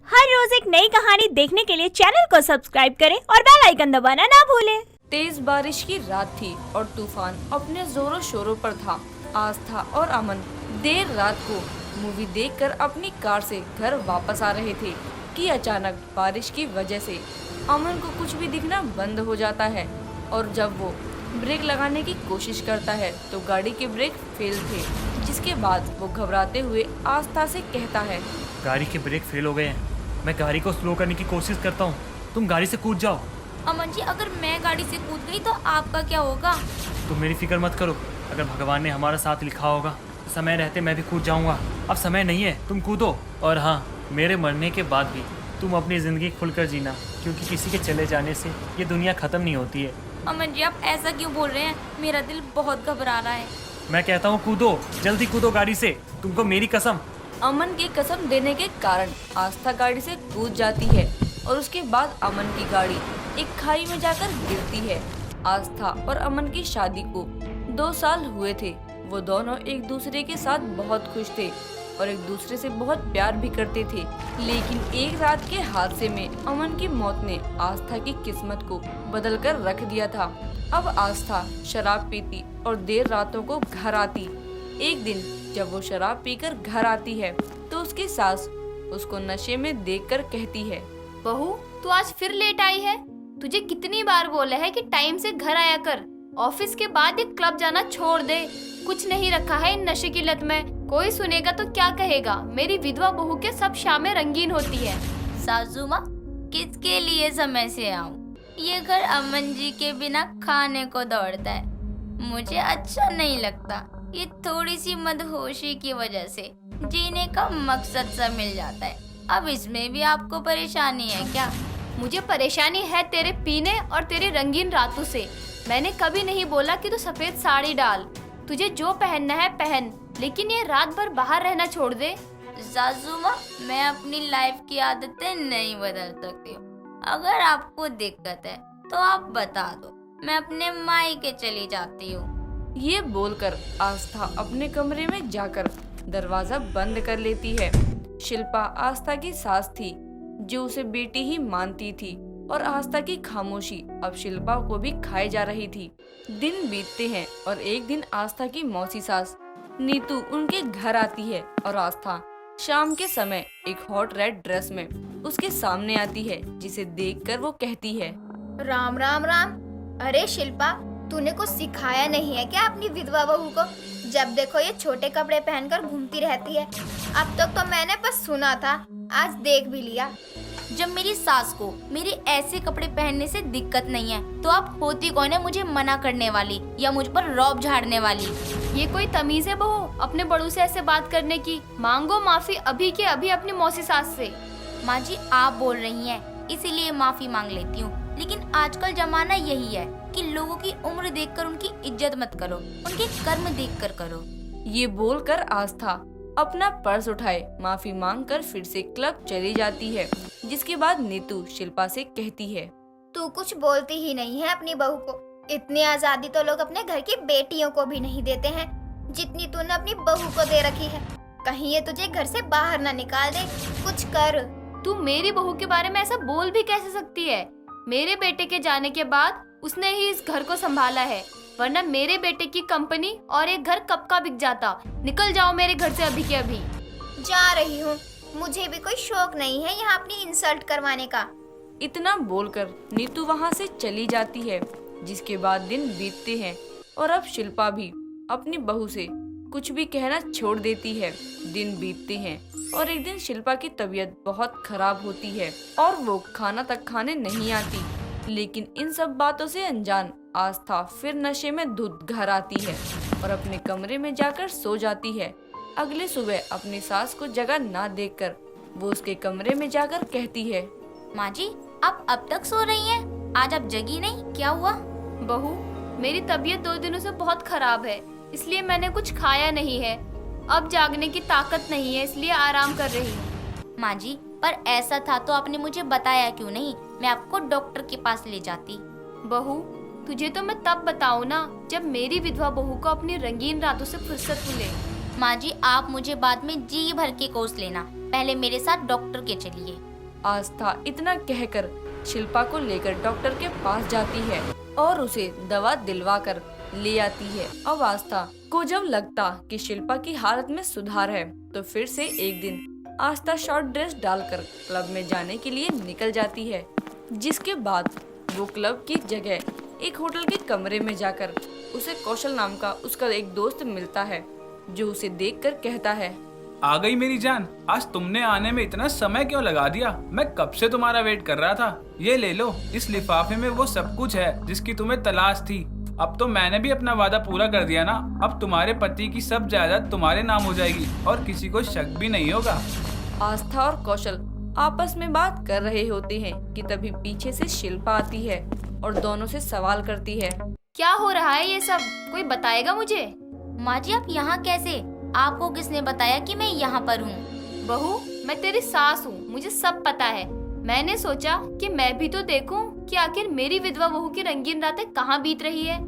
हर रोज एक नई कहानी देखने के लिए चैनल को सब्सक्राइब करें और बेल आइकन दबाना ना भूलें। तेज बारिश की रात थी और तूफान अपने जोरों शोरों पर था। आस्था और अमन देर रात को मूवी देखकर अपनी कार से घर वापस आ रहे थे कि अचानक बारिश की वजह से अमन को कुछ भी दिखना बंद हो जाता है और जब वो ब्रेक लगाने की कोशिश करता है तो गाड़ी के ब्रेक फेल थे, जिसके बाद वो घबराते हुए आस्था से कहता है, गाड़ी के ब्रेक फेल हो गए हैं। मैं गाड़ी को स्लो करने की कोशिश करता हूँ, तुम गाड़ी से कूद जाओ। अमन जी, अगर मैं गाड़ी से कूद गई तो आपका क्या होगा? तुम मेरी फिक्र मत करो, अगर भगवान ने हमारा साथ लिखा होगा समय रहते मैं भी कूद जाऊंगा। अब समय नहीं है, तुम कूदो। और हाँ, मेरे मरने के बाद भी तुम अपनी ज़िंदगी खुलकर जीना, क्योंकि किसी के चले जाने से ये दुनिया ख़त्म नहीं होती है। अमन जी, आप ऐसा क्यों बोल रहे हैं? मेरा दिल बहुत घबरा रहा है। मैं कहता हूँ कूदो, जल्दी कूदो गाड़ी से, तुमको मेरी कसम। अमन की कसम देने के कारण आस्था गाड़ी से कूद जाती है और उसके बाद अमन की गाड़ी एक खाई में जाकर गिरती है। आस्था और अमन की शादी को 2 साल हुए थे। वो दोनों एक दूसरे के साथ बहुत खुश थे और एक दूसरे से बहुत प्यार भी करते थे, लेकिन एक रात के हादसे में अमन की मौत ने आस्था की किस्मत को बदल कर रख दिया था। अब आस्था शराब पीती और देर रातों को घर आती। एक दिन जब वो शराब पीकर घर आती है तो उसकी सास उसको नशे में देखकर कहती है, बहू, तू आज फिर लेट आई है। तुझे कितनी बार बोला है कि टाइम से घर आया कर। ऑफिस के बाद ये क्लब जाना छोड़ दे। कुछ नहीं रखा है इन नशे की लत में। कोई सुनेगा तो क्या कहेगा? मेरी विधवा बहू के सब शामें रंगीन होती है। सासू माँ, किसके लिए समय से आऊँ? ये घर अमन जी के बिना खाने को दौड़ता है। मुझे अच्छा नहीं लगता। ये थोड़ी सी मदहोशी की वजह से जीने का मकसद सा मिल जाता है। अब इसमें भी आपको परेशानी है क्या? मुझे परेशानी है तेरे पीने और तेरे रंगीन रातों से। मैंने कभी नहीं बोला कि तू सफेद साड़ी डाल। तुझे जो पहनना है पहन, लेकिन ये रात भर बाहर रहना छोड़ दे। सासू माँ, मैं अपनी लाइफ की आदतें नहीं बदल सकती हूँ। अगर आपको दिक्कत है तो आप बता दो, मैं अपने मायके चली जाती हूँ। ये बोलकर आस्था अपने कमरे में जाकर दरवाजा बंद कर लेती है। शिल्पा आस्था की सास थी जो उसे बेटी ही मानती थी और आस्था की खामोशी अब शिल्पा को भी खाए जा रही थी। दिन बीतते हैं और एक दिन आस्था की मौसी सास नीतू उनके घर आती है और आस्था शाम के समय एक हॉट रेड ड्रेस में उसके सामने आती है, जिसे देखकर वो कहती है, राम राम राम। अरे शिल्पा, तूने कुछ सिखाया नहीं है क्या अपनी विधवा बहू को? जब देखो ये छोटे कपड़े पहनकर घूमती रहती है। अब तक तो मैंने बस सुना था, आज देख भी लिया। जब मेरी सास को मेरे ऐसे कपड़े पहनने से दिक्कत नहीं है तो आप होती कौन है मुझे मना करने वाली या मुझ पर रौब झाड़ने वाली? ये कोई तमीज है बहू अपने बड़ों से ऐसे बात करने की? मांगो माफी अभी के अभी अपनी मौसी सास से। माँ जी, आप बोल रही हैं इसीलिए माफी मांग लेती हूँ, लेकिन आजकल जमाना यही है कि लोगों की उम्र देखकर उनकी इज्जत मत करो, उनके कर्म देखकर करो। ये बोलकर आस्था अपना पर्स उठाए माफी मांगकर फिर से क्लब चली जाती है, जिसके बाद नीतू शिल्पा से कहती है, तू कुछ बोलती ही नहीं है अपनी बहू को। इतनी आजादी तो लोग अपने घर की बेटियों को भी नहीं देते हैं जितनी तूने अपनी बहू को दे रखी है। कहीं ये तुझे घर से बाहर न निकाल दे, कुछ कर। तू मेरी बहू के बारे में ऐसा बोल भी कैसे सकती है? मेरे बेटे के जाने के बाद उसने ही इस घर को संभाला है, वरना मेरे बेटे की कंपनी और एक घर कब का बिक जाता। निकल जाओ मेरे घर से अभी के अभी। जा रही हूँ, मुझे भी कोई शौक नहीं है यहाँ अपनी इंसल्ट करवाने का। इतना बोलकर नीतू वहाँ से चली जाती है, जिसके बाद दिन बीतते हैं और अब शिल्पा भी अपनी बहू से कुछ भी कहना छोड़ देती है। दिन बीतते हैं और एक दिन शिल्पा की तबीयत बहुत खराब होती है और वो खाना तक खाने नहीं आती, लेकिन इन सब बातों से अनजान आस्था फिर नशे में धुत घर आती है और अपने कमरे में जाकर सो जाती है। अगले सुबह अपनी सास को जगह ना देखकर वो उसके कमरे में जाकर कहती है, माँ जी, आप अब तक सो रही हैं? आज आप जगी नहीं, क्या हुआ? बहू, मेरी तबीयत 2 दिनों से बहुत खराब है, इसलिए मैंने कुछ खाया नहीं है। अब जागने की ताकत नहीं है, इसलिए आराम कर रही हूँ। माँ जी, पर ऐसा था तो आपने मुझे बताया क्यों नहीं? मैं आपको डॉक्टर के पास ले जाती। बहू, तुझे तो मैं तब बताऊँ ना जब मेरी विधवा बहू को अपनी रंगीन रातों से फुर्सत मिले। माँ जी, आप मुझे बाद में जी भर के कोस लेना, पहले मेरे साथ डॉक्टर के चलिए। आस्था इतना कहकर शिल्पा को लेकर डॉक्टर के पास जाती है और उसे दवा दिलवा कर ले आती है। अब आस्था को जब लगता कि शिल्पा की हालत में सुधार है तो फिर से एक दिन आस्था शॉर्ट ड्रेस डालकर क्लब में जाने के लिए निकल जाती है, जिसके बाद वो क्लब की जगह एक होटल के कमरे में जाकर उसे कौशल नाम का उसका एक दोस्त मिलता है, जो उसे देखकर कहता है, आ गई मेरी जान, आज तुमने आने में इतना समय क्यों लगा दिया? मैं कब से तुम्हारा वेट कर रहा था। ये ले लो, इस लिफाफे में वो सब कुछ है जिसकी तुम्हें तलाश थी। अब तो मैंने भी अपना वादा पूरा कर दिया ना। अब तुम्हारे पति की सब जायदाद तुम्हारे नाम हो जाएगी और किसी को शक भी नहीं होगा। आस्था और कौशल आपस में बात कर रहे होते हैं कि तभी पीछे से शिल्पा आती है और दोनों से सवाल करती है, क्या हो रहा है ये सब? कोई बताएगा मुझे? माँ जी आप यहाँ कैसे? आपको किसने बताया कि मैं यहाँ पर हूँ? बहू, मैं तेरी सास हूँ, मुझे सब पता है। मैंने सोचा कि मैं भी तो देखूं कि आखिर मेरी विधवा बहू की रंगीन रातें कहाँ बीत रही है।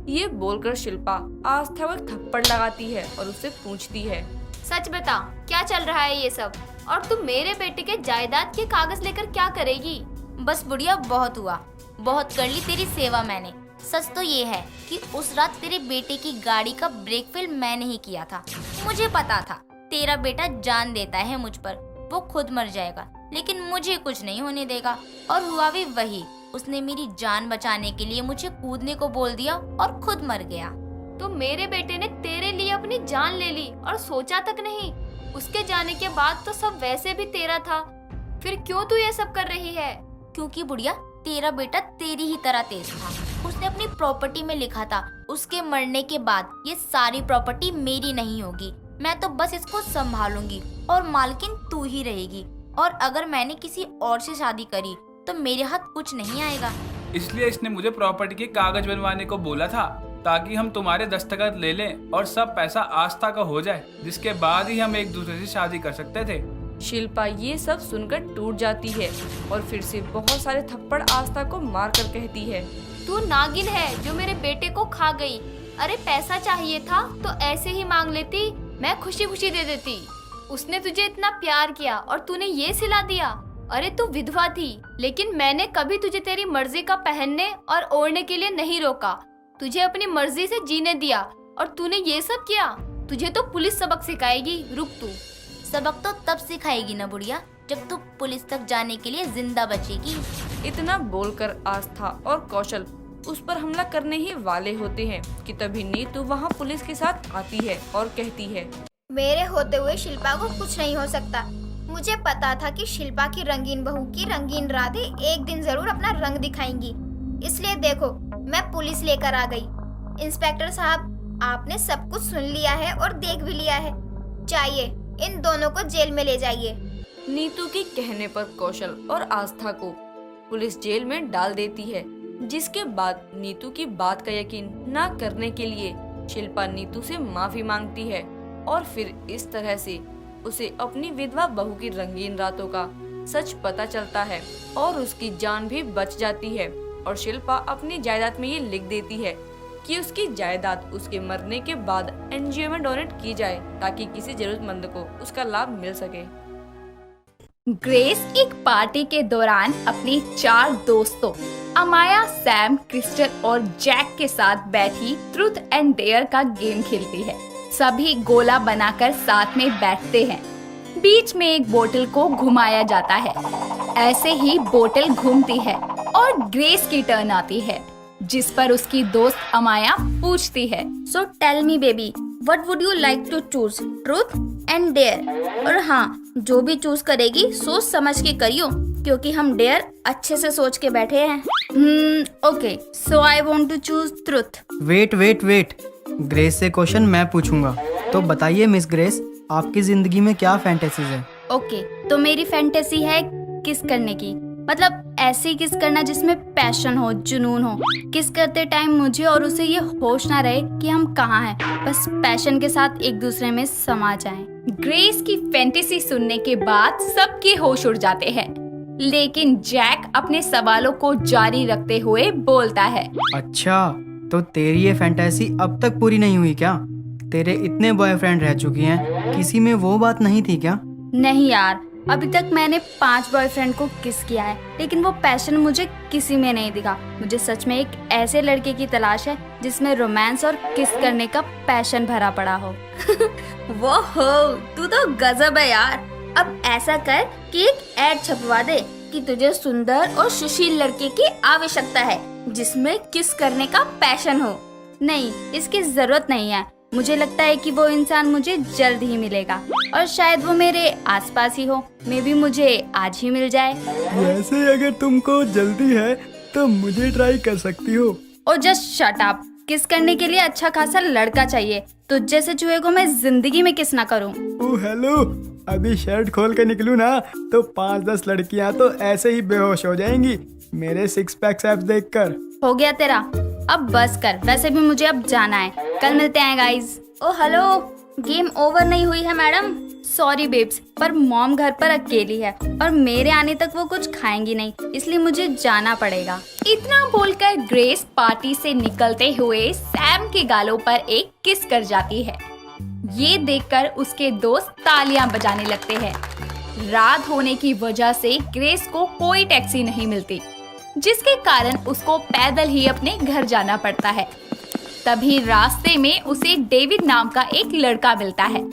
ये बोलकर शिल्पा आस्था को थप्पड़ लगाती है और उससे पूछती है, सच बता, क्या चल रहा है ये सब? और तू मेरे बेटे के जायदाद के कागज लेकर क्या करेगी? बस बुढ़िया बहुत हुआ, बहुत कर ली तेरी सेवा मैंने। सच तो ये है कि उस रात तेरे बेटे की गाड़ी का ब्रेक फेल मैंने ही किया था। मुझे पता था तेरा बेटा जान देता है मुझ पर, वो खुद मर जाएगा लेकिन मुझे कुछ नहीं होने देगा। और हुआ भी वही, उसने मेरी जान बचाने के लिए मुझे कूदने को बोल दिया और खुद मर गया। तो मेरे बेटे ने तेरे लिए अपनी जान ले ली और सोचा तक नहीं। उसके जाने के बाद तो सब वैसे भी तेरा था, फिर क्यों तू ये सब कर रही है? क्योंकि बुढ़िया तेरा बेटा तेरी ही तरह तेज था। उसने अपनी प्रॉपर्टी में लिखा था उसके मरने के बाद ये सारी प्रॉपर्टी मेरी नहीं होगी, मैं तो बस इसको संभालूंगी और मालकिन तू ही रहेगी। और अगर मैंने किसी और से शादी करी तो मेरे हाथ कुछ नहीं आएगा। इसलिए इसने मुझे प्रॉपर्टी के कागज बनवाने को बोला था, ताकि हम तुम्हारे दस्तखत ले लें और सब पैसा आस्था का हो जाए, जिसके बाद ही हम एक दूसरे से शादी कर सकते थे। शिल्पा ये सब सुनकर टूट जाती है और फिर से बहुत सारे थप्पड़ आस्था को मार कर कहती है, तू नागिन है जो मेरे बेटे को खा गई। अरे पैसा चाहिए था तो ऐसे ही मांग लेती, मैं खुशी खुशी दे देती। उसने तुझे इतना प्यार किया और तूने ये सिला दिया। अरे तू विधवा थी, लेकिन मैंने कभी तुझे तेरी मर्जी का पहनने और ओढ़ने के लिए नहीं रोका। तुझे अपनी मर्जी से जीने दिया और तूने ये सब किया। तुझे तो पुलिस सबक सिखाएगी, रुक तू। सबक तो तब सिखाएगी ना बुढ़िया जब तू पुलिस तक जाने के लिए जिंदा बचेगी। इतना बोलकर आस्था और कौशल उस पर हमला करने ही वाले होते हैं कि तभी नीतू वहाँ पुलिस के साथ आती है और कहती है, मेरे होते हुए शिल्पा को कुछ नहीं हो सकता। मुझे पता था कि शिल्पा की रंगीन बहू की रंगीन रातें एक दिन जरूर अपना रंग दिखाएंगी, इसलिए देखो मैं पुलिस लेकर आ गई। इंस्पेक्टर साहब, आपने सब कुछ सुन लिया है और देख भी लिया है, चाहिए इन दोनों को जेल में ले जाइए। नीतू के कहने पर कौशल और आस्था को पुलिस जेल में डाल देती है, जिसके बाद नीतू की बात का यकीन न करने के लिए शिल्पा नीतू से माफी मांगती है और फिर इस तरह से उसे अपनी विधवा बहू की रंगीन रातों का सच पता चलता है और उसकी जान भी बच जाती है। और शिल्पा अपनी जायदाद में ये लिख देती है कि उसकी जायदाद उसके मरने के बाद एनजीओ में डोनेट की जाए, ताकि किसी जरूरतमंद को उसका लाभ मिल सके। ग्रेस एक पार्टी के दौरान अपनी 4 दोस्तों अमाया, सैम, क्रिस्टल और जैक के साथ बैठी ट्रूथ एंड डेयर का गेम खेलती है। सभी गोला बनाकर साथ में बैठते हैं। बीच में एक बोतल को घुमाया जाता है। ऐसे ही बोतल घूमती है और ग्रेस की टर्न आती है, जिस पर उसकी दोस्त अमाया पूछती है, so tell me baby, what would you like to choose, truth and dare? और हाँ, जो भी चूज करेगी सोच समझ के करियो, क्योंकि हम डेयर अच्छे से सोच के बैठे हैं। Okay, so I want to choose truth. Wait, Grace से क्वेश्चन मैं पूछूंगा, तो बताइए मिस ग्रेस, आपकी जिंदगी में क्या फैंटेसीज है? ओके, तो मेरी फैंटेसी है किस करने की, मतलब ऐसे किस करना जिसमें पैशन हो, जुनून हो। किस करते टाइम मुझे और उसे ये होश ना रहे कि हम कहाँ हैं, बस पैशन के साथ एक दूसरे में समा जाएं। ग्रेस की फैंटेसी सुनने के बाद सबके होश उड़ जाते हैं, लेकिन जैक अपने सवालों को जारी रखते हुए बोलता है, अच्छा, तो तेरी ये फैंटेसी अब तक पूरी नहीं हुई क्या? तेरे इतने बॉयफ्रेंड रह चुकी हैं, किसी में वो बात नहीं थी क्या? नहीं यार, अभी तक मैंने 5 बॉयफ्रेंड को किस किया है, लेकिन वो पैशन मुझे किसी में नहीं दिखा। मुझे सच में एक ऐसे लड़के की तलाश है जिसमें रोमांस और किस करने का पैशन भरा पड़ा हो। वो हो, तू तो गजब है यार। अब ऐसा कर कि एक ऐड छपवा दे कि तुझे सुंदर और सुशील लड़के की आवश्यकता है जिसमें किस करने का पैशन हो। नहीं, इसकी जरूरत नहीं है। मुझे लगता है कि वो इंसान मुझे जल्द ही मिलेगा और शायद वो मेरे आसपास ही हो। मे बी मुझे आज ही मिल जाए। वैसे अगर तुमको जल्दी है तो मुझे ट्राई कर सकती हो। और जस्ट शट अप। किस करने के लिए अच्छा खासा लड़का चाहिए। तुझ जैसे चूहे को मैं जिंदगी में किस ना करूं। ओ हेलो, अभी शर्ट खोल के निकलूं ना तो 5-10 लड़कियां तो ऐसे ही बेहोश हो जाएंगी मेरे 6 पैक्स एब्स देखकर। हो गया तेरा, अब बस कर। वैसे भी मुझे अब जाना है। कल मिलते हैं गाइज। ओ हेलो, गेम ओवर नहीं हुई है मैडम। सॉरी बेब्स, पर मॉम घर पर अकेली है और मेरे आने तक वो कुछ खाएंगी नहीं, इसलिए मुझे जाना पड़ेगा। इतना बोलकर ग्रेस पार्टी से निकलते हुए सैम के गालों पर एक किस कर जाती है। ये देखकर उसके दोस्त तालियां बजाने लगते हैं। रात होने की वजह से ग्रेस को कोई टैक्सी नहीं मिलती, जिसके कारण उसको पैदल ही अपने घर जाना पड़ता है। तभी रास्ते में उसे डेविड नाम का एक लड़का मिलता है।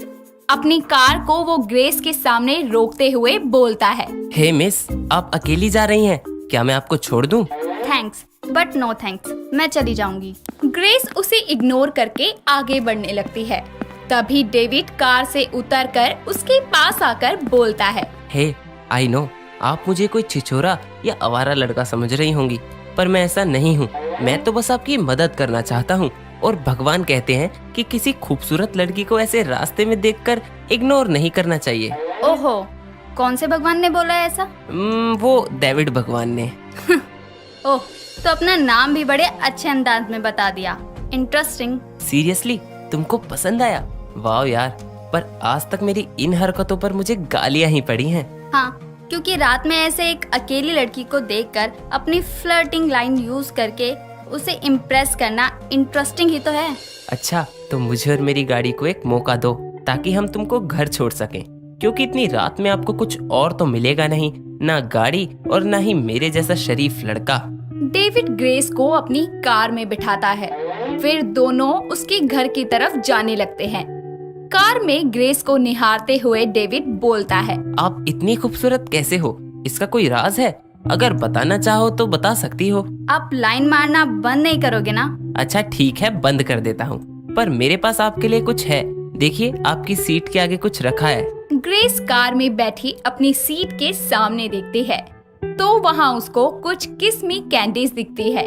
अपनी कार को वो ग्रेस के सामने रोकते हुए बोलता है, हे मिस, आप अकेली जा रही हैं? क्या मैं आपको छोड़ दूं? थैंक्स बट नो थैंक्स, मैं चली जाऊंगी। ग्रेस उसे इग्नोर करके आगे बढ़ने लगती है। तभी डेविड कार से उतरकर उसके पास आकर बोलता है, हे, आई नो आप मुझे कोई छिछोरा या आवारा लड़का समझ रही होंगी, पर मैं ऐसा नहीं हूँ। मैं तो बस आपकी मदद करना चाहता हूँ और भगवान कहते हैं कि किसी खूबसूरत लड़की को ऐसे रास्ते में देखकर इग्नोर नहीं करना चाहिए। ओहो, कौन से भगवान ने बोला है ऐसा? वो डेविड भगवान ने। ओह, तो अपना नाम भी बड़े अच्छे अंदाज में बता दिया। इंटरेस्टिंग। सीरियसली, तुमको पसंद आया? वाह यार, पर आज तक मेरी इन हरकतों पर मुझे गालियाँ ही पड़ी हैं। हाँ, क्योंकि रात में ऐसे एक अकेली लड़की को देखकर अपनी फ्लर्टिंग लाइन यूज करके उसे इम्प्रेस करना इंटरेस्टिंग ही तो है। अच्छा, तो मुझे और मेरी गाड़ी को एक मौका दो ताकि हम तुमको घर छोड़ सकें, क्योंकि इतनी रात में आपको कुछ और तो मिलेगा नहीं, ना गाड़ी और ना ही मेरे जैसा शरीफ लड़का। डेविड ग्रेस को अपनी कार में बिठाता है, फिर दोनों उसके घर की तरफ जाने लगते हैं। कार में ग्रेस को निहारते हुए डेविड बोलता है, आप इतनी खूबसूरत कैसे हो? इसका कोई राज है? अगर बताना चाहो तो बता सकती हो। आप लाइन मारना बंद नहीं करोगे ना? अच्छा ठीक है, बंद कर देता हूँ, पर मेरे पास आपके लिए कुछ है। देखिए, आपकी सीट के आगे कुछ रखा है। ग्रेस कार में बैठी अपनी सीट के सामने देखती है तो वहाँ उसको कुछ किस्मी कैंडीज दिखती है।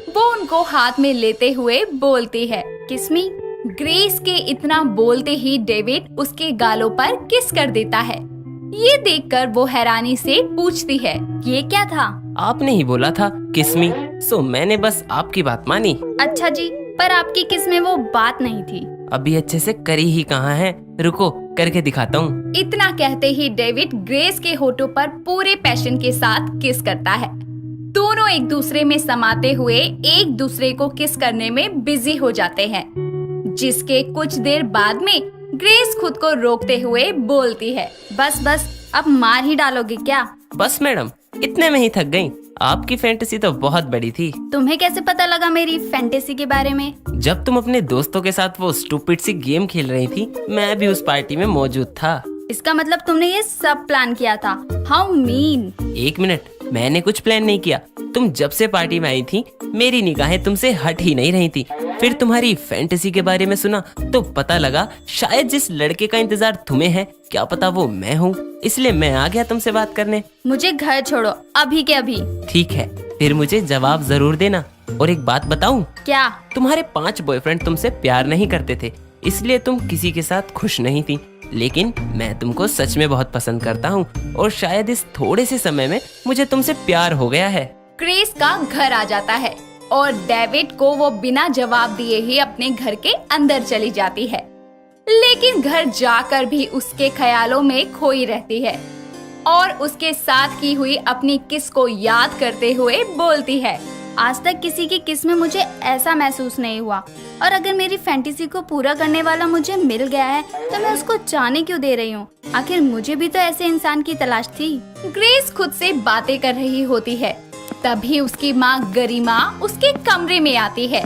वो उनको हाथ में लेते हुए बोलती है, किस्मी। ग्रेस के इतना बोलते ही डेविड उसके गालों पर किस कर देता है। ये देखकर वो हैरानी से पूछती है, ये क्या था? आपने ही बोला था किस्मी, सो मैंने बस आपकी बात मानी। अच्छा जी, पर आपकी किस में वो बात नहीं थी। अभी अच्छे से करी ही कहाँ है, रुको करके दिखाता हूँ। इतना कहते ही डेविड ग्रेस के होठों पर पूरे पैशन के साथ किस करता है। दोनों एक दूसरे में समाते हुए एक दूसरे को किस करने में बिजी हो जाते हैं, जिसके कुछ देर बाद में ग्रेस खुद को रोकते हुए बोलती है, बस बस, अब मार ही डालोगे क्या? बस मैडम, इतने में ही थक गई। आपकी फैंटेसी तो बहुत बड़ी थी। तुम्हें कैसे पता लगा मेरी फैंटेसी के बारे में? जब तुम अपने दोस्तों के साथ वो स्टूपिड सी गेम खेल रही थी, मैं भी उस पार्टी में मौजूद था। इसका मतलब तुमने ये सब प्लान किया था? How mean. एक मिनट, मैंने कुछ प्लान नहीं किया। तुम जब से पार्टी में आई थी, मेरी निगाहें तुमसे हट ही नहीं रही थी। फिर तुम्हारी फैंटेसी के बारे में सुना तो पता लगा शायद जिस लड़के का इंतजार तुम्हें है, क्या पता वो मैं हूँ। इसलिए मैं आ गया तुमसे बात करने। मुझे घर छोड़ो अभी के अभी। ठीक है, फिर मुझे जवाब जरूर देना। और एक बात बताऊं? क्या? तुम्हारे 5 बॉयफ्रेंड तुमसे प्यार नहीं करते थे, इसलिए तुम किसी के साथ खुश नहीं थी। लेकिन मैं तुमको सच में बहुत पसंद करता हूँ और शायद इस थोड़े से समय में मुझे तुमसे प्यार हो गया है। ग्रेस का घर आ जाता है और डेविड को वो बिना जवाब दिए ही अपने घर के अंदर चली जाती है, लेकिन घर जाकर भी उसके ख्यालों में खोई रहती है और उसके साथ की हुई अपनी किस को याद करते हुए बोलती है, आज तक किसी की किस में मुझे ऐसा महसूस नहीं हुआ, और अगर मेरी फैंटेसी को पूरा करने वाला मुझे मिल गया है तो मैं उसको जाने क्यों दे रही हूँ? आखिर मुझे भी तो ऐसे इंसान की तलाश थी। ग्रेस खुद से बातें कर रही होती है, तभी उसकी माँ गरिमा उसके कमरे में आती है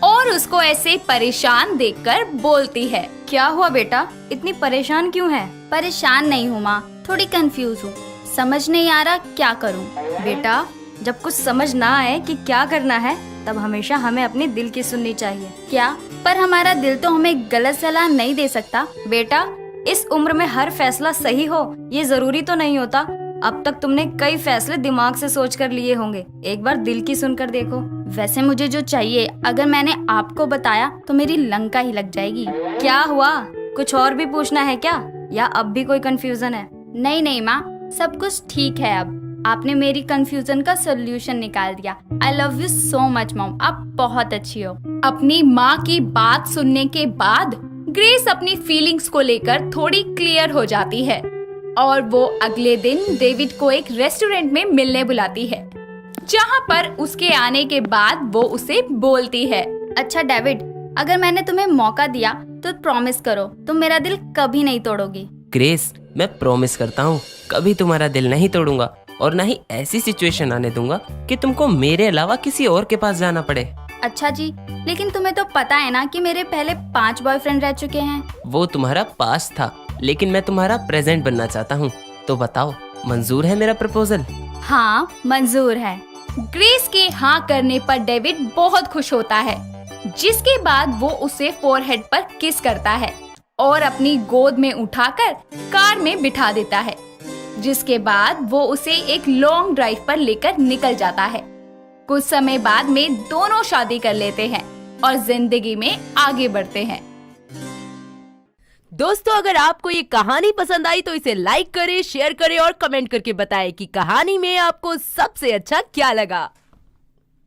और उसको ऐसे परेशान देखकर बोलती है, क्या हुआ बेटा, इतनी परेशान क्यों है? परेशान नहीं हूँ माँ, थोड़ी कंफ्यूज हूँ, समझ नहीं आ रहा क्या करूँ। बेटा, जब कुछ समझ ना आए कि क्या करना है तब हमेशा हमें अपने दिल की सुननी चाहिए। क्या? पर हमारा दिल तो हमें गलत सलाह नहीं दे सकता। बेटा, इस उम्र में हर फैसला सही हो ये जरूरी तो नहीं होता। अब तक तुमने कई फैसले दिमाग से सोच कर लिए होंगे, एक बार दिल की सुनकर देखो। वैसे मुझे जो चाहिए अगर मैंने आपको बताया तो मेरी लंका ही लग जाएगी। क्या हुआ, कुछ और भी पूछना है क्या, या अब भी कोई कंफ्यूजन है? नहीं नहीं माँ, सब कुछ ठीक है। अब आपने मेरी कंफ्यूजन का सोल्यूशन निकाल दिया। I love you so much mom, आप बहुत अच्छी हो। अपनी माँ की बात सुनने के बाद ग्रेस अपनी फीलिंग्स को लेकर थोड़ी क्लियर हो जाती है और वो अगले दिन डेविड को एक रेस्टोरेंट में मिलने बुलाती है, जहाँ पर उसके आने के बाद वो उसे बोलती है, अच्छा डेविड, अगर मैंने तुम्हें मौका दिया तो प्रॉमिस करो तुम मेरा दिल कभी नहीं तोड़ोगी। ग्रेस, मैं प्रॉमिस करता हूँ कभी तुम्हारा दिल नहीं तोड़ूंगा और ना ही ऐसी सिचुएशन आने दूंगा कि तुमको मेरे अलावा किसी और के पास जाना पड़े। अच्छा जी, लेकिन तुम्हें तो पता है ना कि मेरे पहले 5 बॉयफ्रेंड रह चुके हैं। वो तुम्हारा पास्ट था, लेकिन मैं तुम्हारा प्रेजेंट बनना चाहता हूँ, तो बताओ मंजूर है मेरा प्रपोजल? हाँ मंजूर है। ग्रेस के हाँ करने पर डेविड बहुत खुश होता है, जिसके बाद वो उसे फोरहेड पर किस करता है और अपनी गोद में उठाकर कार में बिठा देता है, जिसके बाद वो उसे एक लॉन्ग ड्राइव पर लेकर निकल जाता है। कुछ समय बाद में दोनों शादी कर लेते हैं और जिंदगी में आगे बढ़ते हैं। दोस्तों, अगर आपको ये कहानी पसंद आई तो इसे लाइक करें, शेयर करें और कमेंट करके बताएं कि कहानी में आपको सबसे अच्छा क्या लगा।